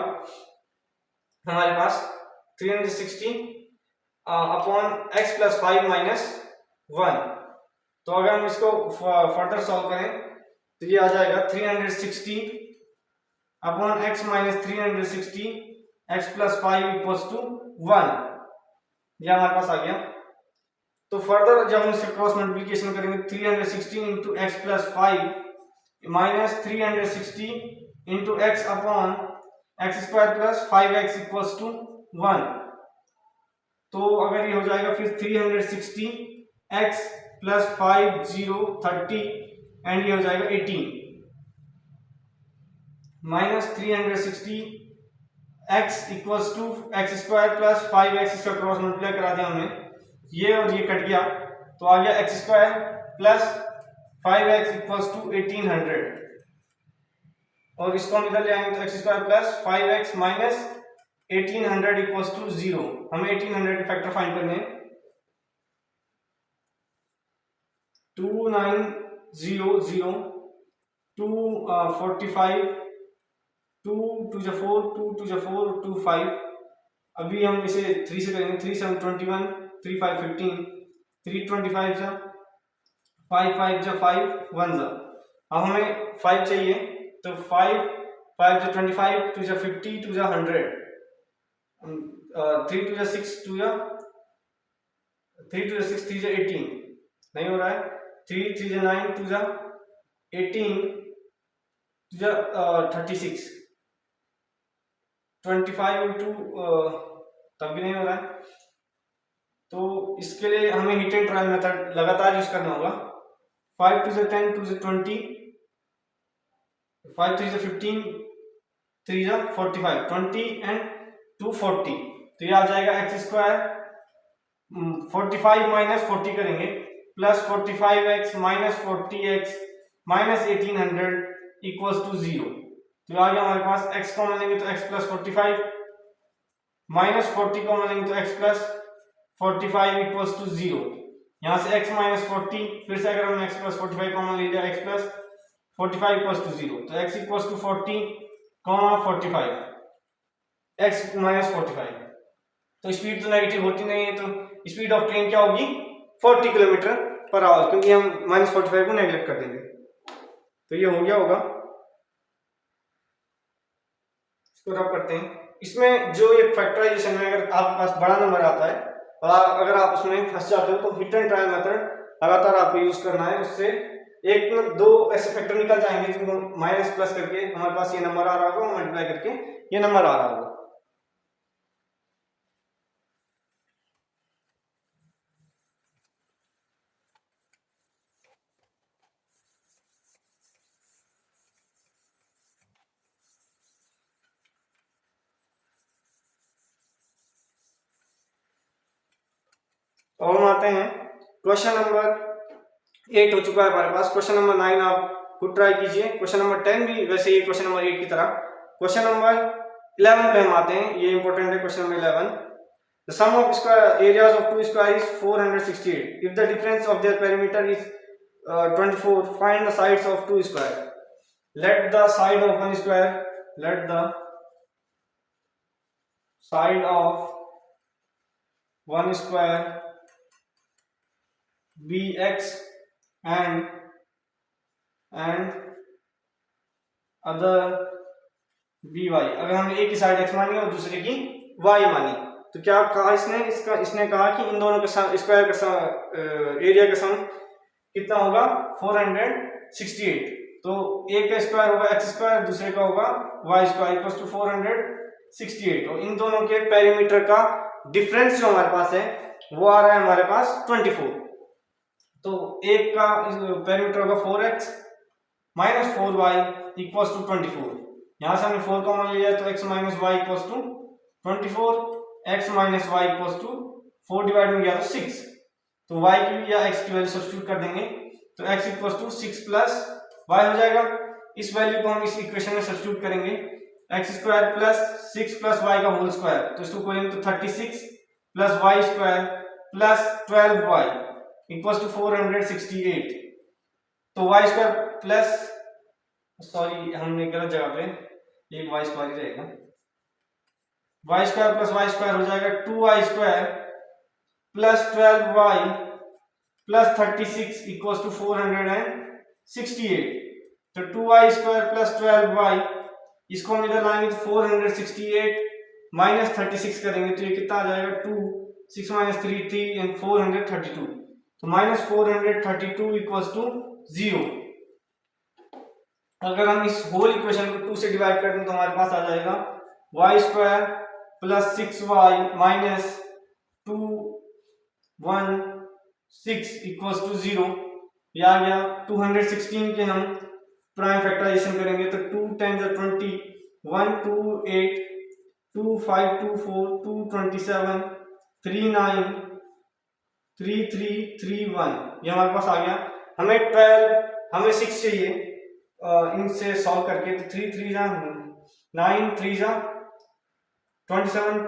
हमारे पास 360/x + 5 - 1। तो अगर हम इसको फर्दर सॉल्व करें तो ये आ जाएगा 360/x - 360 x + 5 = 1। ये हमारे पास आ गया। तो फर्दर जब हम इससे क्रॉस मल्टीप्लिकेशन करेंगे 360 × x + 5 - 360 × x/x² + 5x = 1। तो अगर ये हो जाएगा फिर 360x + 5 0 30 एंड ये हो जाएगा 18 -360x = x² + 5x, इसका क्रॉस मल्टीप्लाई करा दिया हमने, ये और ये कट गया तो आ गया x² + 5x = 1800 और इसको हम इधर ले आएंगे तो x² + 5x - 1800 = 0। हमें 1800 के फैक्टर फाइंड करने हैं। 2900 245 2 2 4 2 2 4 2 5। अभी हम इसे 3 से करेंगे, 3 7 21 3 5 15 3 25 जा 5 5 जा 5 1 जा। अब हमें 5 चाहिए तो 5 5 जा 25 2 जा 50 2 जा 100 3 2 जा 6 2 जा 3 2 जा 6 3 जा 18 नहीं हो रहा है। 3 3 जा 9 2 जा 18 2 जा 36 25 into तब भी नहीं हो रहा है। तो इसके लिए हमें हिट एंड ट्रायल मेथड लगातार यूज करना होगा। 5 2 10 2 20, 5 3 15, 3 45, 20 एंड 2 40। तो ये आ जाएगा एक्स स्क्वायर 45 माइनस 40 करेंगे plus 45x minus 40x minus 1800 equals to 0। तो आ गया हमारे पास x कॉमन लेंगे तो x प्लस 45 माइनस 40 कॉमन लेंगे तो x प्लस 45 इक्वल्स टू 0। यहाँ से x माइनस 40, फिर से अगर हमने x प्लस 45 कॉमन ले लिया x प्लस 45 इक्वल्स टू 0। तो x equals to 40 comma 45 x minus 45। तो स्पीड तो नेगेटिव होती नहीं है, तो स्पीड ऑफ ट्रेन क्या होगी 40 किलोमीटर पर आवर, क्योंकि हम माइनस 45 को नेगलेक्ट कर देंगे। तो ये हो गया होगा, इसको रब करते हैं। इसमें जो ये फैक्टराइजेशन में अगर आपके पास बड़ा नंबर आता है और अगर आप उसमें फंस जाते हो तो हिट एंड ट्रायल मेथड लगातार आपको यूज करना है। उससे एक में दो ऐसे फैक्टर निकल जाएंगे जिनको माइनस प्लस करके हमारे पास ये नंबर आ रहा होगा, मल्टीप्लाई करके ये नंबर आ रहा होगा। और हम आते हैं क्वेश्चन नंबर 8 हो चुका है हमारे पास। क्वेश्चन नंबर 9 आप खुद ट्राई कीजिए। क्वेश्चन नंबर 10 भी वैसे ही क्वेश्चन नंबर 8 की तरह। क्वेश्चन नंबर 11 पे हम आते हैं, ये इंपॉर्टेंट है। Question number 11, the sum of square areas of two square is 468. If the difference of their perimeter is 24, find the sides of two square. Let the side of one square be x and other by। अगर हमने एक की साइड x मानी और दूसरे की y मानी तो क्या कहा इसने कहा कि इन दोनों के स्क्वायर का एरिया का सम कितना होगा 468। तो एक का स्क्वायर होगा x स्क्वायर, दूसरे का होगा y स्क्वायर इक्वल्स टू 468। और इन दोनों के पेरीमीटर का डिफरेंस जो हमारे पास है वो आ रहा है हमारे पास 24। तो एक का पेरीमीटर होगा 4x minus 4y equals to 24। यहां से हमने 4 कॉमन लिया तो x minus y equals to 24, x minus y equals to 4 divide में गया तो 6। तो y की या x की वैल्यू सब्स्टिट्यूट कर देंगे तो x equals to 6 plus y हो जाएगा। इस वैल्यू को हम इस इक्वेशन में सब्स्टिट्यूट करेंगे, x square plus 6 plus y का होल स्क्वायर, तो इसको करेंगे तो 36 plus y square plus 12y equals to 468। तो y स्क्वायर प्लस, सॉरी हमने गलत जगह पे, एक y स्क्वायर ही रहेगा, y square plus y square हो जाएगा 2y square plus 12y plus 36 equals to 468। तो 2y स्क्वायर प्लस 12y, इसको हम इधर लाएंगे तो 468 माइनस 36 करेंगे तो ये कितना आ जाएगा 2, 6 माइनस 3 3 एंड 432। तो माइनस 432 इक्वल्स टू 0। अगर हम इस होल इक्वेशन को 2 से डिवाइड कर दें तो हमारे पास आ जाएगा y square plus 6y minus 216 equals to 0। ये आ गया। 216 के हम प्राइम फैक्टराइजेशन करेंगे तो 2 10 20, 1 2 8, 2 5 2 4, 2 27, 3 9, 3 3 3 1, ये हमारे पास आ गया। हमें 12, हमें 6 चाहिए इनसे सॉल्व करके, तो 3 3 जा 9, 3 जा 27,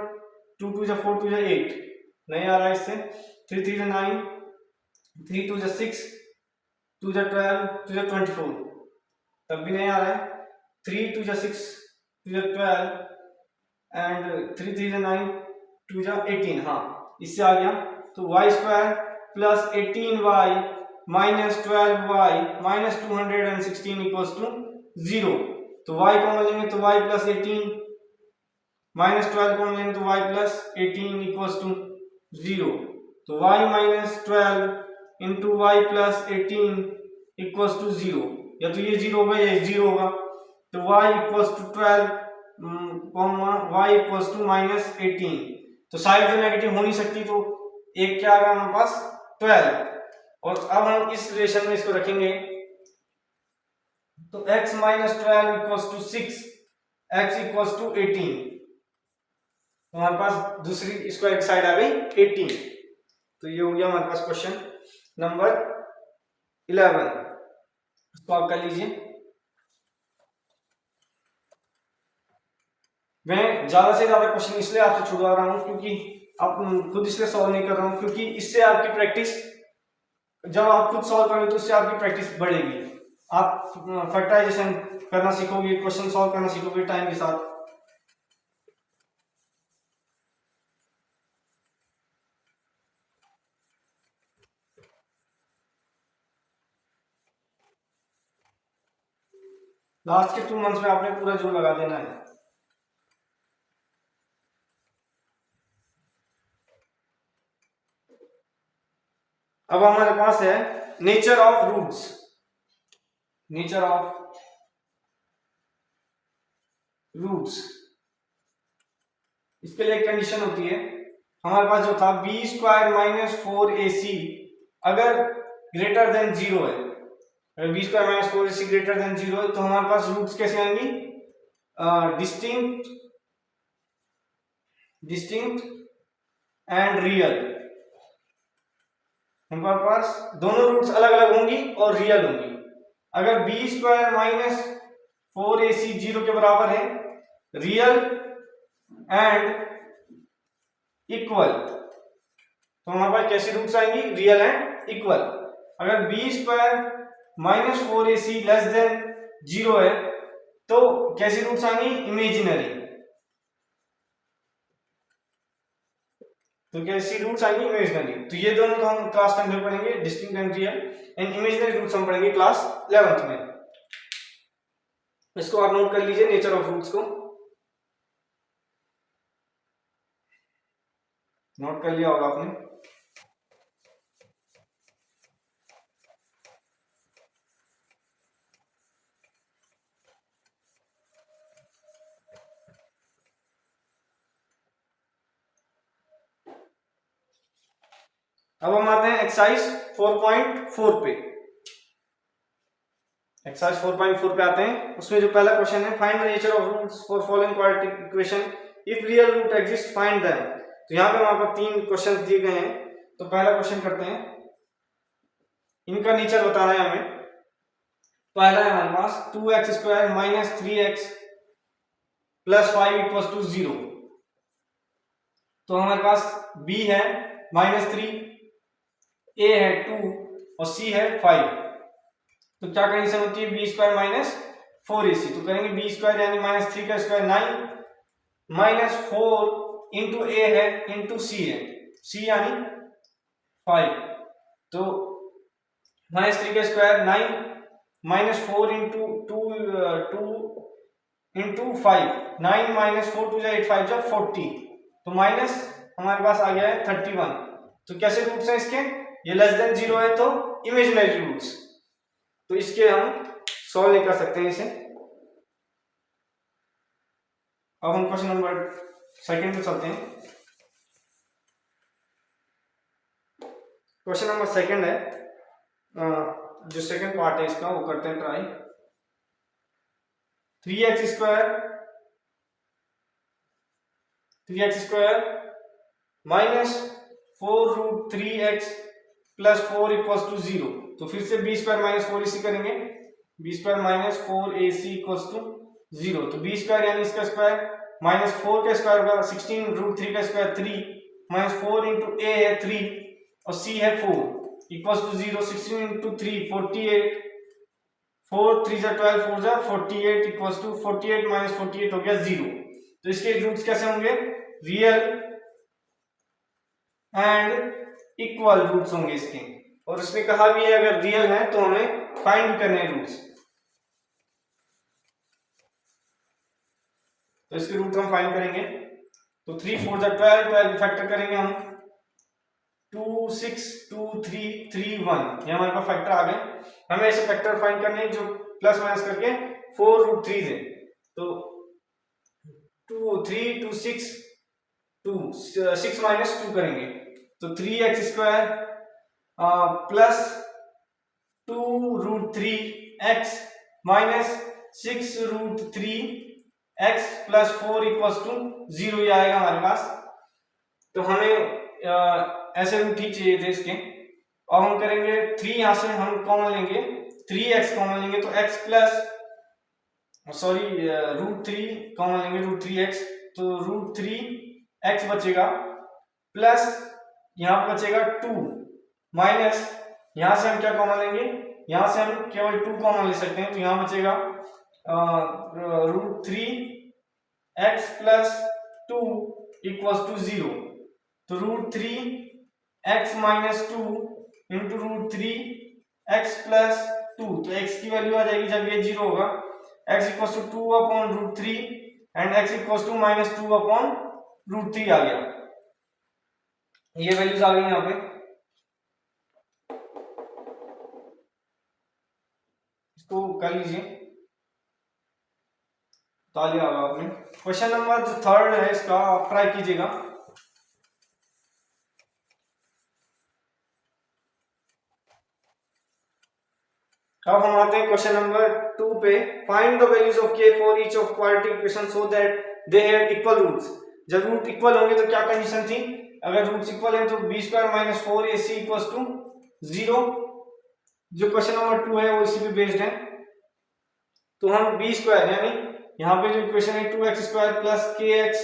2 2 जा 4 2 जा 8, नहीं आ रहा है इससे। 3 3 जा 9, 3 2 जा 6, 2 जा 12, 2 जा 24, तब भी नहीं आ रहा है। 3 2 जा 6, 2 जा 12 एंड 3 3 जा 9, 2 जा 18, हाँ इससे आ गया। तो y square plus 18y minus 12y minus 216 equals to 0। तो y कॉमन लेंगे तो y प्लस 18 माइनस 12 कॉमन लेंगे तो y प्लस 18 इक्वल्स टू 0। तो y minus 12 into y plus 18 equals to 0, या तो ये 0 होगा या 0 होगा। तो y equals to 12 y equals to minus 18। तो साइड तो नेगेटिव हो नहीं सकती, तो एक क्या आ गया हमारे पास 12। और अब हम इस रिलेशन में इसको रखेंगे तो x minus 12 equals to 6, x equals to 18। तो हमारे पास दूसरी स्क्वायर की साइड आ गई 18। तो ये हो गया हमारे पास क्वेश्चन नंबर 11। इसको आप कर लीजिए। मैं ज्यादा से ज्यादा क्वेश्चन इसलिए आपसे छुड़वा रहा हूं क्योंकि आप खुद इसलिए सॉल्व नहीं कर रहा हूं क्योंकि इससे आपकी प्रैक्टिस, जब आप खुद सॉल्व करोगे तो उससे आपकी प्रैक्टिस बढ़ेगी। आप फैक्टराइजेशन करना सीखोगे, क्वेश्चन सॉल्व करना सीखोगे टाइम के साथ। लास्ट के 2 मंथ्स में आपने पूरा जोर लगा देना है। अब हमारे पास है nature of roots. Nature of roots, इसके लिए एक कंडीशन होती है। हमारे पास जो था बी स्क्वायर माइनस 4ac अगर ग्रेटर देन 0 है, अगर b square minus 4ac greater than 0 है तो हमारे पास रूट्स कैसे आएंगी? Distinct and real. हमारे पास दोनों रूट्स अलग अलग होंगी और रियल होंगी। अगर बी स्क्वायर माइनस 4ac 0 के बराबर है, रियल एंड इक्वल, तो हमारे पास कैसी रूट्स आएंगी? Real and equal. अगर b square minus 4ac less than 0 है तो कैसी रूट्स आएंगी? इमेजिनरी। तो कैसी रूट्स आएंगी? इमेजिनरी। तो ये दोनों तो हम क्लास 10 में पढ़ेंगे, distinct and real. And imaginary roots हम पढ़ेंगे क्लास 11th में। इसको आप नोट कर लीजिए, नेचर ऑफ रूट्स को नोट कर लिया होगा आपने। अब हम आते हैं एक्सरसाइज 4.4 पे। एक्सरसाइज 4.4 पे आते हैं। उसमें जो पहला क्वेश्चन है, find the nature of roots for following quadratic equation if real root exist find them. तो यहाँ पे हमारे पास 3 क्वेश्चन दिए गए हैं। तो पहला क्वेश्चन करते हैं, इनका नेचर बताना है हमें। पहला है हमारे पास 2x square minus 3x plus 5 equals to 0। तो हमारे पास b है -3, a है 2 और c है 5। तो क्या कंडीशन होती है? B square minus 4ac। तो करेंगे बी स्क्वायर यानी -3 का स्क्वायर 9 माइनस 4 इंटू ए है इंटू सी है, सी यानी 5। तो -3 का square 9 minus 4 into 2 into 5, 9 minus 4 2 8 5 40। तो माइनस हमारे पास आ गया है 31। तो कैसे रूट्स हैं इसके? ये लेस देन 0 है तो इमेजिनरी रूट्स, तो इसके हम सॉल्व नहीं कर सकते हैं इसे। अब हम क्वेश्चन नंबर सेकंड पे चलते हैं। क्वेश्चन नंबर सेकंड है, जो सेकंड पार्ट है इसका वो करते हैं try. 3x square minus 4 root 3x plus 4 equals to 0। तो फिर से बी स्क्वायर माइनस 4ac करेंगे, B square minus 4ac equals to 0। तो बी स्क्वायर यानी इसका स्क्वायर माइनस 4 का स्क्वायर होगा 16 रूट 3 का स्क्वायर 3 माइनस 4 इंटू ए है 3 और c है 4 इक्वल्स टू 0। 16 इंटू 3 48, 4 3 जा 12 4 जा 48 इक्वल्स टू 48 माइनस 48 हो गया 0। तो इसके रूट्स कैसे होंगे? रियल एंड इक्वल रूट्स होंगे इसके। और इसमें कहा भी है अगर रियल है तो हमें फाइंड करने हैं रूट्स। तो इसके रूट हम फाइंड करेंगे। तो 3 4 जा 12, 12 फैक्टर करेंगे हम 2 6 2 3 3 1, ये हमारे पास फैक्टर आ गए। हमें ऐसे फैक्टर फाइंड करने हैं जो प्लस माइनस करके 4 रूट 3 है। तो 2 3 2 6 2 6 माइनस 2 करेंगे तो 3x² plus 2√3x minus 6√3x plus 4 equals to 0 ये आएगा हमारे पास। तो हमें ऐसे रूट ही चाहिए थे इसके। और हम करेंगे 3 यहां से हम कॉमन लेंगे, 3x कॉमन लेंगे तो x प्लस √3 कॉमन लेंगे √3x, तो √3x बचेगा प्लस यहाँ पर बचेगा 2 माइनस यहाँ से हम क्या कॉमन लेंगे, यहाँ से हम केवल 2 कॉमन ले सकते हैं, तो यहाँ बचेगा √3x प्लस 2 इक्वल्स टू 0। तो √3x minus 2 into √3x plus 2, तो x की वैल्यू आ जाएगी जब ये 0 होगा x equals to 2/√3 and x equals to minus 2/√3 आ गया। ये वैल्यूज आ गई यहाँ पे। इसको कर लीजिए, ताली आ गया आपने। क्वेश्चन नंबर जो 3 है इसका आप ट्राई कीजिएगा। अब हम आते हैं क्वेश्चन नंबर 2 पे। Find the values of k for each of quadratic equation so that they have equal roots. जब रूट इक्वल होंगे तो क्या कंडीशन थी, अगर रूट्स इक्वल है तो b² minus 4ac equals to 0। जो क्वेश्चन नंबर 2 है वो इसी पे बेस्ड है। तो हम b² यानी यहाँ पे जो इक्वेशन है 2x² plus kx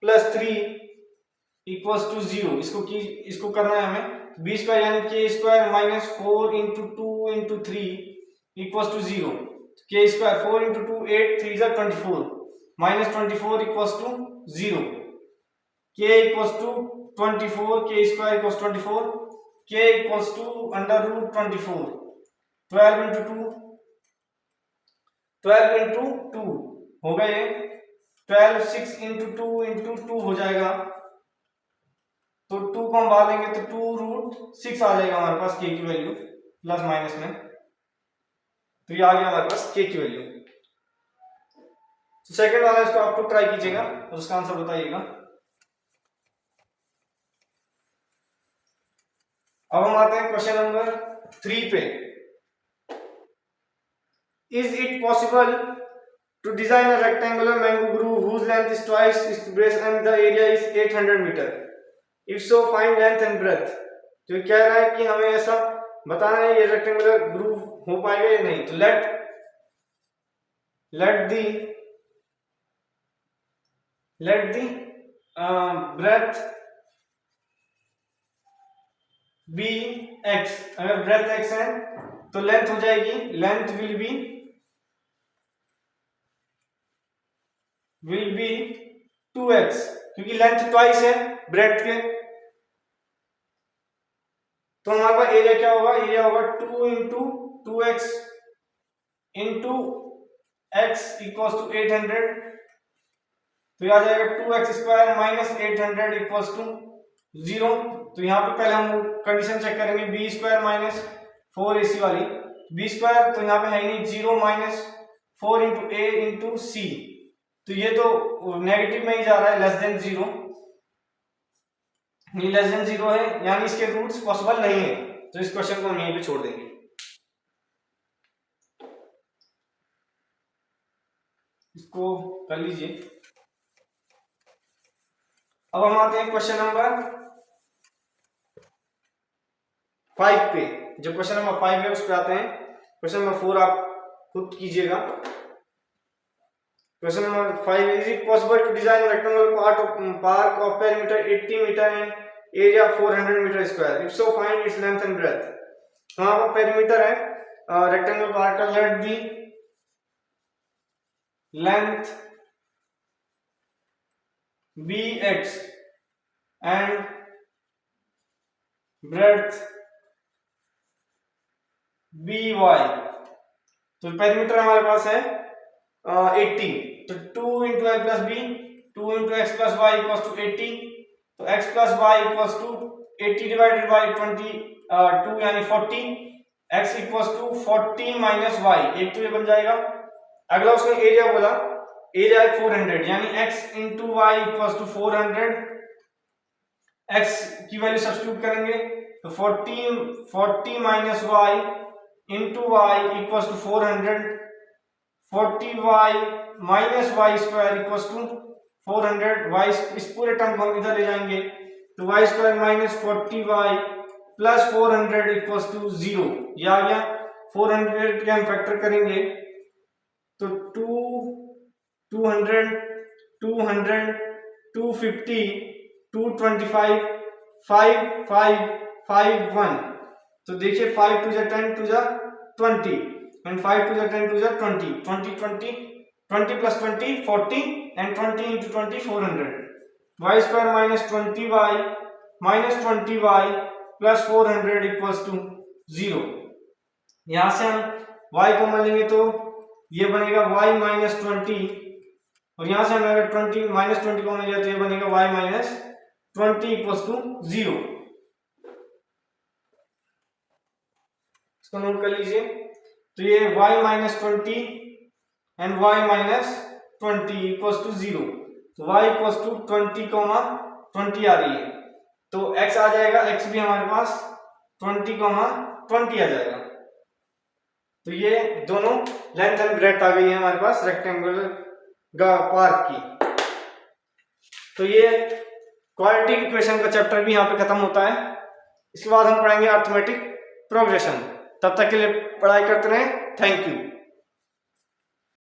plus 3 equals to 0, इसको करना है हमें। b² यानी k² minus 4 into 2 into 3 equals to 0। k² 4 into 2 8 3 जा 24 minus 24 equals to 0। k equals to 24, k² equals 24, k equals to √24, 12 into 2 12 into 2 होगा ये 12, 6 इंटू 2 इंटू 2 हो जाएगा। तो 2 को हम बाहर लेंगे तो 2√6 आ जाएगा हमारे पास k की वैल्यू प्लस माइनस में। तो ये आ गया हमारे पास k की वैल्यू। तो सेकंड वाला इसको आपको ट्राई कीजिएगा और उसका आंसर बताइएगा। अब हम आते हैं क्वेश्चन नंबर 3 पे। Is it possible to design a rectangular mango groove whose length is twice its breadth and the area is 800 meter? If so, find length and breadth। तो कह रहा है कि हमें ऐसा बताना है ये रेक्टेंगुलर ग्रूव हो पाएगा या नहीं। तो let the breadth be x। अगर breadth x है तो लेंथ हो जाएगी, लेंथ विल बी 2x, क्योंकि लेंथ ट्वाइस है ब्रेड्थ के। तो हमारे पास एरिया क्या होगा, एरिया होगा 2 into 2x into x equals to 800। तो यह आ जाएगा 2x² माइनस 800 इक्वल्स टू 0। तो यहाँ पे पहले हम कंडीशन चेक करेंगे b² माइनस 4ac वाली। b² तो यहाँ पे है नहीं, 0 minus 4 into a into c, तो ये तो नेगेटिव में ही जा रहा है, लेस देन 0। ये लेस देन 0 है यानी इसके रूट्स पॉसिबल नहीं है। तो इस क्वेश्चन को हम यहीं पे छोड़ देंगे। इसको कर लीजिए। अब हम आते हैं क्वेश्चन नंबर 5 पे। जो क्वेश्चन नंबर 5 है उस पे आते हैं। क्वेश्चन नंबर 4 आप खुद कीजिएगा। Question number 5, is it possible to design rectangular park of perimeter 80 metre and area 400 metre square? If so find its length and breadth. वहां पर पेरीमीटर है रेक्टेंगुलर पार्क का, let the length bx and breadth by। तो पेरीमीटर हमारे पास है 80, तो 2 into l plus B, 2 into x plus y equals to 80। तो x plus y equals to 80 divided by 22 यानी 40, x equals to 40 minus y, एक तो ये बन जाएगा। अगला उसने एरिया बोला, एरिया है 400 यानी x into y equals to 400, x की वैल्यू सब्स्टिट्यूट करेंगे तो 40 minus y into y equals to 400, 40y minus y square equals to 400, y इस पूरे टर्म को हम इधर ले जाएंगे तो y square minus 40y plus 400 equals to 0। ये आ गया। 400 के हम फैक्टर करेंगे तो 200, 200, 250, 225, 5, 5, 5, 1। तो देखिए 5 टू जा 10 टू जा 20 and 5 to the 10 to the 20, 20, 20, 20 plus 20, 40 and 20 into 20, 400. Y square minus 20y minus 20y plus 400 equals to 0। यहाँ से हम y कॉमन लेंगे तो ये बनेगा y minus 20 और यहाँ से हम अगर 20 minus 20 कॉमन लिया तो ये बनेगा y minus 20 equals to 0। इसको नोट कर लीजिए। तो ये y minus 20 and y minus 20 equals to 0। तो y इक्वल्स टू 20 कॉमा 20 आ रही है तो x आ जाएगा, x भी हमारे पास 20 कॉमा 20 आ जाएगा। तो ये दोनों लेंथ एंड ब्रेड्थ आ गई है हमारे पास रेक्टेंगुलर पार्क की। तो ये क्वाड्रेटिक इक्वेशन का चैप्टर भी यहाँ पे खत्म होता है। इसके बाद हम पढ़ेंगे अरिथमेटिक प्रोग्रेशन। तब तक के लिए पढ़ाई करते रहें। Thank you.